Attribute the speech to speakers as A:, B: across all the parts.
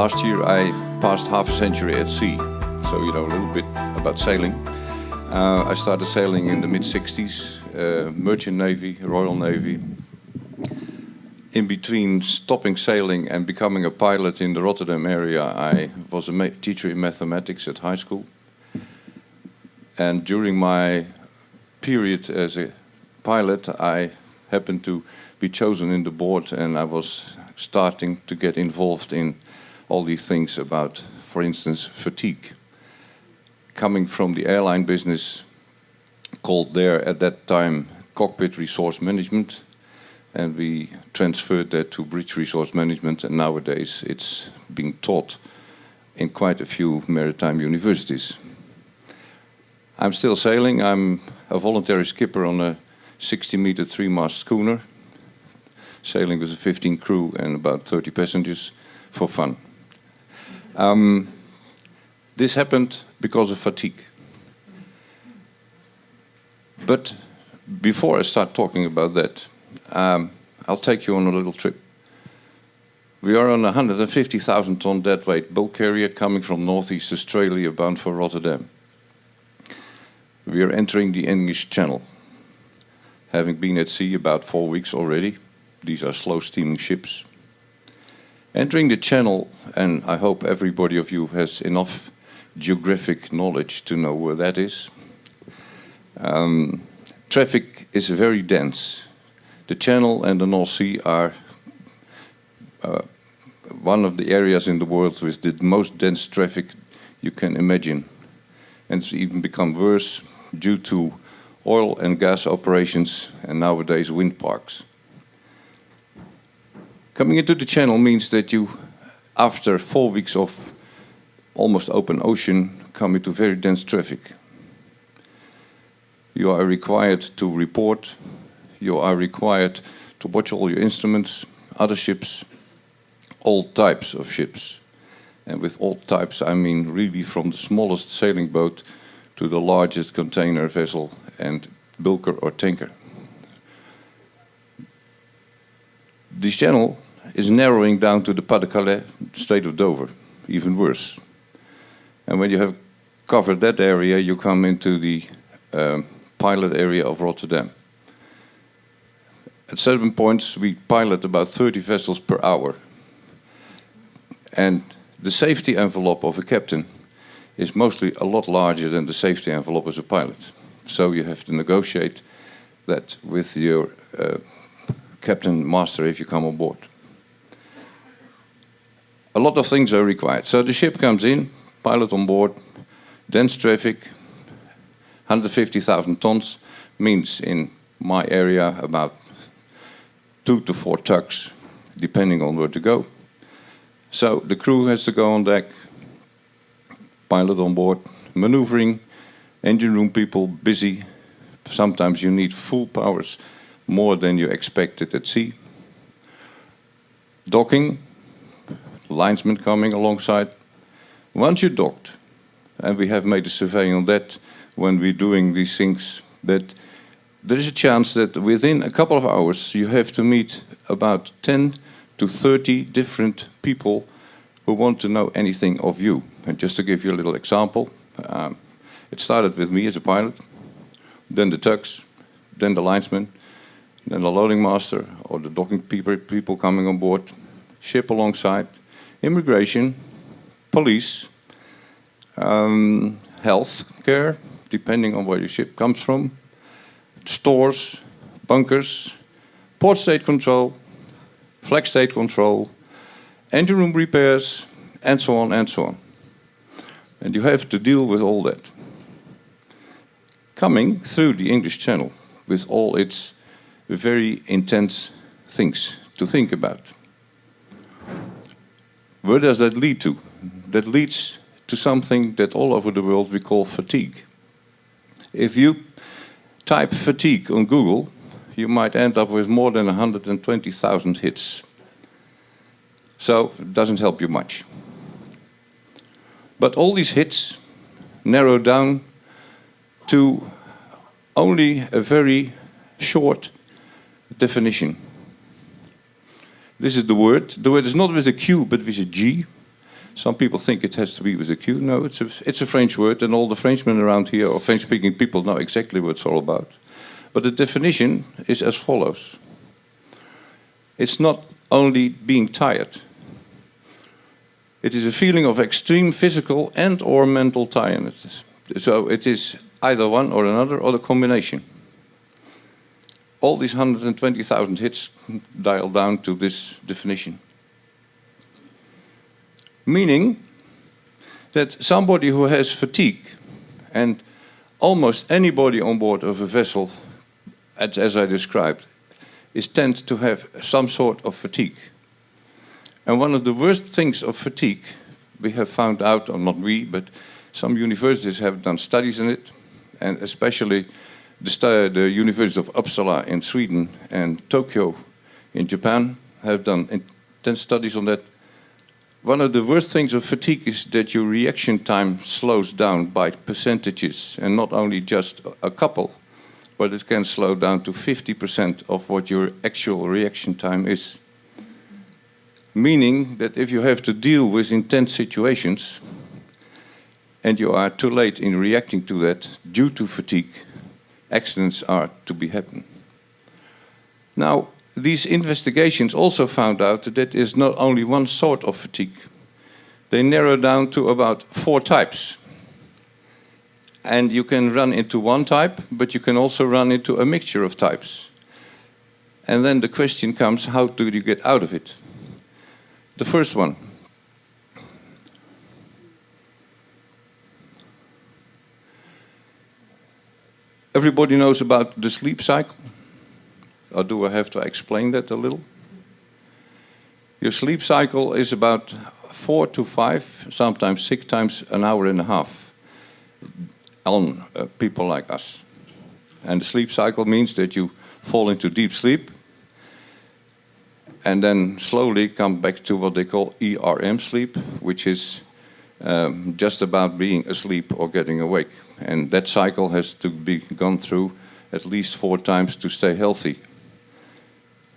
A: last year I passed half a century at sea, so you know a little bit about sailing. I started sailing in the mid-60s, Merchant Navy, Royal Navy. In between stopping sailing and becoming a pilot in the Rotterdam area, I was a teacher in mathematics at high school. And during my period as a pilot, I happened to be chosen in the board, and I was starting to get involved in all these things about, for instance, fatigue. Coming from the airline business, called there at that time cockpit resource management, and we transferred that to bridge resource management, and nowadays it's being taught in quite a few maritime universities. I'm still sailing. I'm a voluntary skipper on a 60-meter 3-mast schooner, sailing with a 15 crew and about 30 passengers for fun. This happened because of fatigue. But before I start talking about that, I'll take you on a little trip. We are on a 150,000-ton deadweight bulk carrier coming from northeast Australia bound for Rotterdam. We are entering the English Channel. Having been at sea about 4 weeks already, these are slow steaming ships. Entering the Channel, and I hope everybody of you has enough geographic knowledge to know where that is. Traffic is very dense. The Channel and the North Sea are one of the areas in the world with the most dense traffic you can imagine. And it's even become worse due to oil and gas operations and nowadays wind parks. Coming into the Channel means that you, after 4 weeks of almost open ocean, come into very dense traffic. You are required to report, you are required to watch all your instruments, other ships, all types of ships. And with all types, I mean really from the smallest sailing boat to the largest container vessel and bulker or tanker. This channel is narrowing down to the Pas-de-Calais, Strait of Dover, even worse. And when you have covered that area, you come into the pilot area of Rotterdam. At certain points, we pilot about 30 vessels per hour. And the safety envelope of a captain is mostly a lot larger than the safety envelope as a pilot. So you have to negotiate that with your captain master if you come on board. A lot of things are required. So the ship comes in, pilot on board, dense traffic, 150,000 tons, means in my area about 2 to 4 tugs, depending on where to go. So the crew has to go on deck, pilot on board, maneuvering, engine room people busy. Sometimes you need full powers, more than you expected at sea. Docking, linesmen coming alongside. Once you're docked, and we have made a survey on that when we're doing these things, that there is a chance that within a couple of hours you have to meet about 10 to 30 different people who want to know anything of you. And just to give you a little example, it started with me as a pilot, then the tugs, then the linesman, then the loading master or the docking people coming on board, ship alongside, immigration, police, health care, depending on where your ship comes from, stores, bunkers, port state control, flag state control, engine room repairs, and so on and so on. And you have to deal with all that. Coming through the English Channel with all its very intense things to think about. Where does that lead to? That leads to something that all over the world we call fatigue. If you type fatigue on Google, you might end up with more than 120,000 hits. So it doesn't help you much. But all these hits narrow down to only a very short definition. This is the word. The word is not with a Q, but with a G. Some people think it has to be with a Q. No, it's a French word, and all the Frenchmen around here, or French-speaking people, know exactly what it's all about. But the definition is as follows. It's not only being tired. It is a feeling of extreme physical and or mental tiredness. So it is either one or another, or the combination. All these 120,000 hits dial down to this definition. Meaning that somebody who has fatigue, and almost anybody on board of a vessel, as I described, tends to have some sort of fatigue. And one of the worst things of fatigue, we have found out, or not we, but some universities have done studies on it, and especially the University of Uppsala in Sweden and Tokyo in Japan have done intense studies on that. One of the worst things of fatigue is that your reaction time slows down by percentages, and not only just a couple, but it can slow down to 50% of what your actual reaction time is. Meaning that if you have to deal with intense situations, and you are too late in reacting to that due to fatigue, accidents are to be happening. Now, these investigations also found out that there is not only one sort of fatigue. They narrow down to about 4 types. And you can run into one type, but you can also run into a mixture of types. And then the question comes, how do you get out of it? The first one. Everybody knows about the sleep cycle? Or do I have to explain that a little? Your sleep cycle is about 4 to 5, sometimes 6 times an hour and a half on people like us. And the sleep cycle means that you fall into deep sleep and then slowly come back to what they call ERM sleep, which is just about being asleep or getting awake. And that cycle has to be gone through at least 4 times to stay healthy.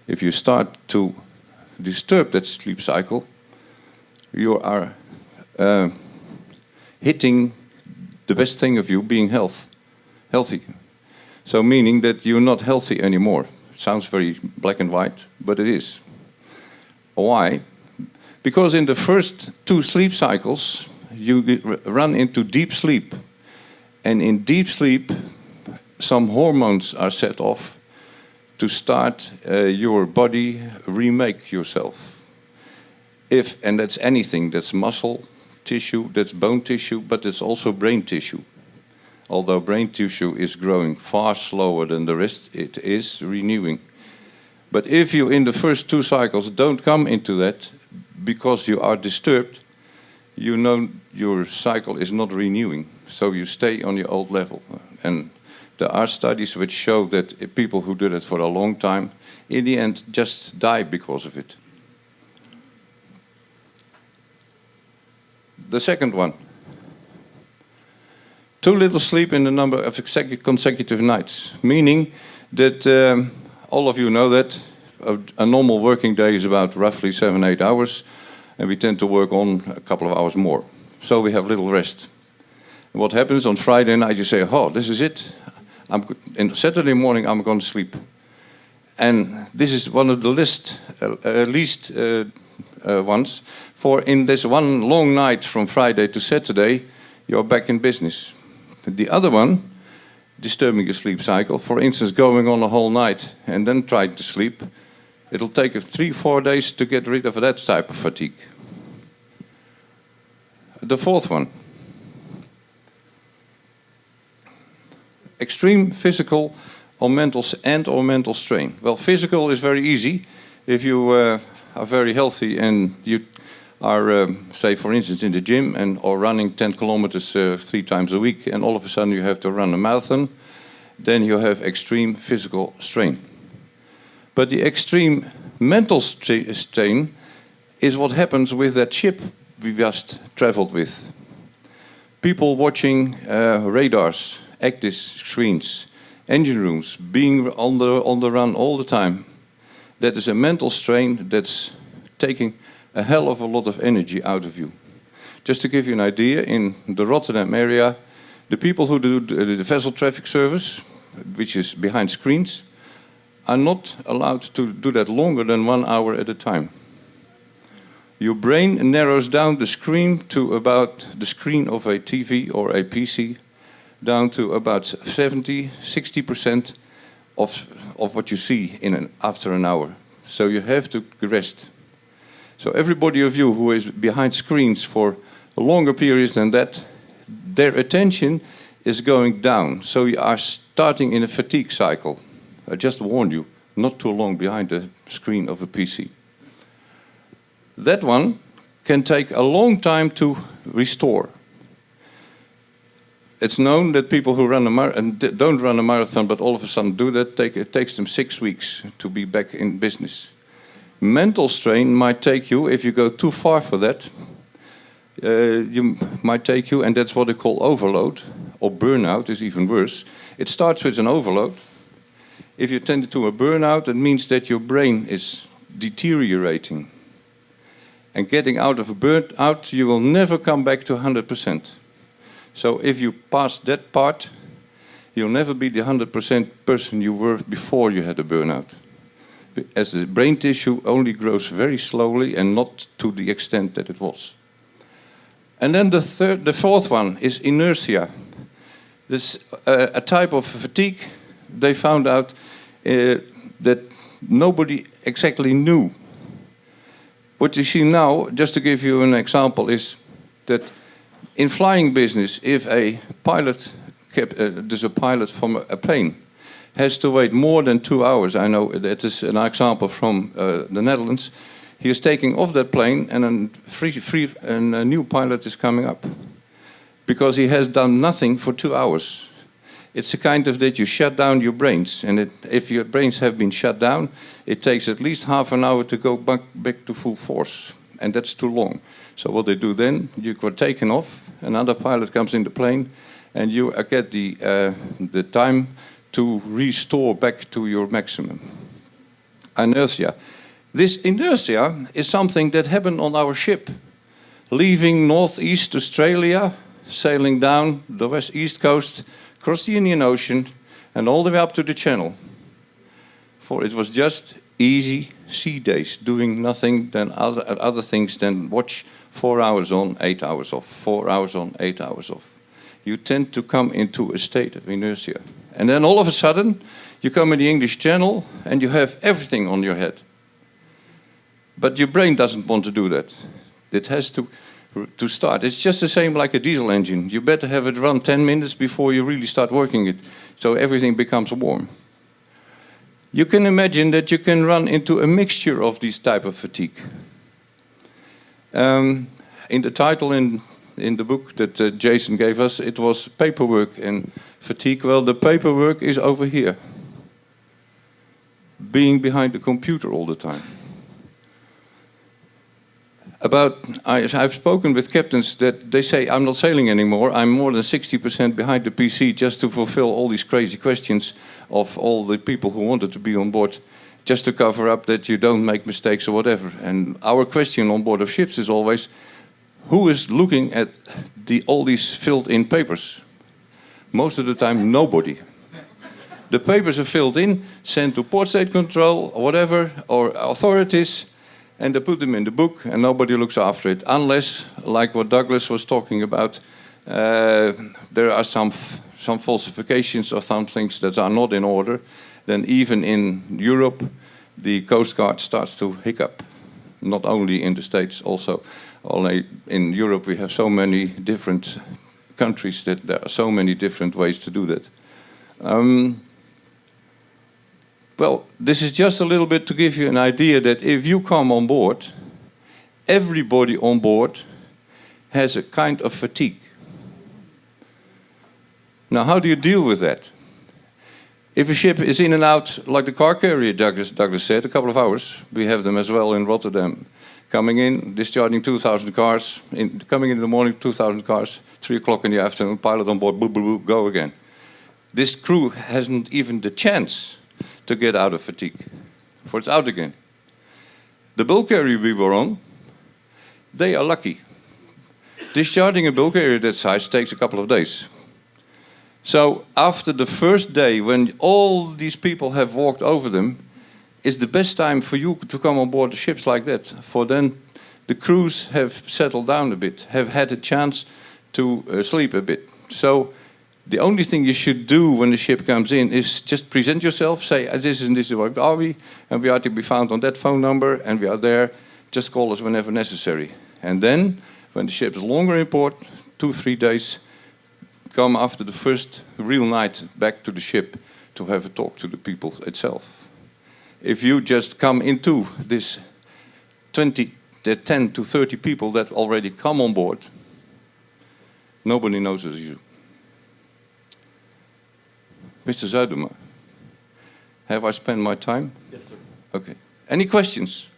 A: If you start to disturb that sleep cycle, you are hitting the best thing of you being healthy. So meaning that you're not healthy anymore. Sounds very black and white, but it is. Why? Because in the first 2 sleep cycles, you run into deep sleep. And in deep sleep, some hormones are set off to start your body remake yourself. And that's anything, that's muscle tissue, that's bone tissue, but it's also brain tissue. Although brain tissue is growing far slower than the rest, it is renewing. But if you in the first 2 cycles don't come into that because you are disturbed, you know your cycle is not renewing. So you stay on your old level. And there are studies which show that people who do that for a long time, in the end, just die because of it. The second one. Too little sleep in the number of consecutive nights. Meaning that all of you know that a normal working day is about roughly 7-8 hours. And we tend to work on a couple of hours more. So we have little rest. And what happens on Friday night, you say, oh, this is it. And Saturday morning, I'm going to sleep. And this is one of the least ones. For in this one long night from Friday to Saturday, you're back in business. The other one, disturbing your sleep cycle, for instance, going on a whole night and then trying to sleep, it'll take 3-4 days to get rid of that type of fatigue. The fourth one. Extreme physical or mental strain. Well, physical is very easy. If you are very healthy and you are, say, for instance, in the gym or running 10 kilometers 3 times a week, and all of a sudden you have to run a marathon, then you have extreme physical strain. But the extreme mental strain is what happens with that ship we just traveled with. People watching radars, active screens, engine rooms, being on the run all the time. That is a mental strain that's taking a hell of a lot of energy out of you. Just to give you an idea, in the Rotterdam area, the people who do the vessel traffic service, which is behind screens, are not allowed to do that longer than 1 hour at a time. Your brain narrows down the screen to about the screen of a TV or a PC, down to about 60% of what you see after an hour. So you have to rest. So everybody of you who is behind screens for longer periods than that, their attention is going down. So you are starting in a fatigue cycle. I just warned you, not too long behind the screen of a PC. That one can take a long time to restore. It's known that people who run don't run a marathon, but all of a sudden do that, it takes them 6 weeks to be back in business. Mental strain might take you, if you go too far for that, and that's what they call overload, or burnout is even worse. It starts with an overload. If you tend to a burnout, it means that your brain is deteriorating. And getting out of a burnout, you will never come back to 100%. So if you pass that part, you'll never be the 100% person you were before you had a burnout. As the brain tissue only grows very slowly and not to the extent that it was. And then the fourth one is inertia. This a type of fatigue. They found out that nobody exactly knew. What you see now, just to give you an example, is that in flying business, if a pilot, there's a pilot from a plane, has to wait more than 2 hours. I know that is an example from the Netherlands. He is taking off that plane, and a new pilot is coming up because he has done nothing for 2 hours. It's a kind of that you shut down your brains, and if your brains have been shut down, it takes at least half an hour to go back to full force, and that's too long. So what they do then, you get taken off, another pilot comes in the plane, and you get the time to restore back to your maximum. Inertia. This inertia is something that happened on our ship, leaving northeast Australia, sailing down the east coast, across the Indian Ocean, and all the way up to the Channel. For it was just easy sea days, doing nothing than other things than watch 4 hours on, 8 hours off, 4 hours on, 8 hours off. You tend to come into a state of inertia. And then all of a sudden, you come in the English Channel and you have everything on your head. But your brain doesn't want to do that. It has to start. It's just the same like a diesel engine. You better have it run 10 minutes before you really start working it, so everything becomes warm. You can imagine that you can run into a mixture of these type of fatigue. In the title in the book that Jason gave us, it was paperwork and fatigue. Well, the paperwork is over here. Being behind the computer all the time. I've spoken with captains that they say, I'm not sailing anymore, I'm more than 60% behind the PC just to fulfill all these crazy questions of all the people who wanted to be on board, just to cover up that you don't make mistakes or whatever. And our question on board of ships is always, who is looking at all these filled in papers? Most of the time, nobody. The papers are filled in, sent to port state control or whatever, or authorities, and they put them in the book and nobody looks after it, unless, like what Douglas was talking about, there are some falsifications or some things that are not in order. Then even in Europe, the Coast Guard starts to hiccup. Not only in the States, also. Only in Europe we have so many different countries that there are so many different ways to do that. Well, this is just a little bit to give you an idea that if you come on board, everybody on board has a kind of fatigue. Now, how do you deal with that? If a ship is in and out, like the car carrier, Douglas said, a couple of hours, we have them as well in Rotterdam, coming in, discharging 2,000 cars, coming in the morning, 2,000 cars, 3 o'clock in the afternoon, pilot on board, boop, boop, boop, go again. This crew hasn't even the chance to get out of fatigue, for it's out again. The bulk carrier we were on, they are lucky. Discharging a bulk area that size takes a couple of days. So after the first day, when all these people have walked over them, is the best time for you to come on board the ships like that. For then the crews have settled down a bit, have had a chance to sleep a bit. So the only thing you should do when the ship comes in is just present yourself, say, this is and this is where are we, and we are to be found on that phone number, and we are there. Just call us whenever necessary. And then, when the ship is longer in port, 2-3 days, come after the first real night back to the ship to have a talk to the people itself. If you just come into this 10 to 30 people that already come on board, nobody knows as you. Mr. Zuidema, have I spent my time?
B: Yes, sir.
A: Okay. Any questions?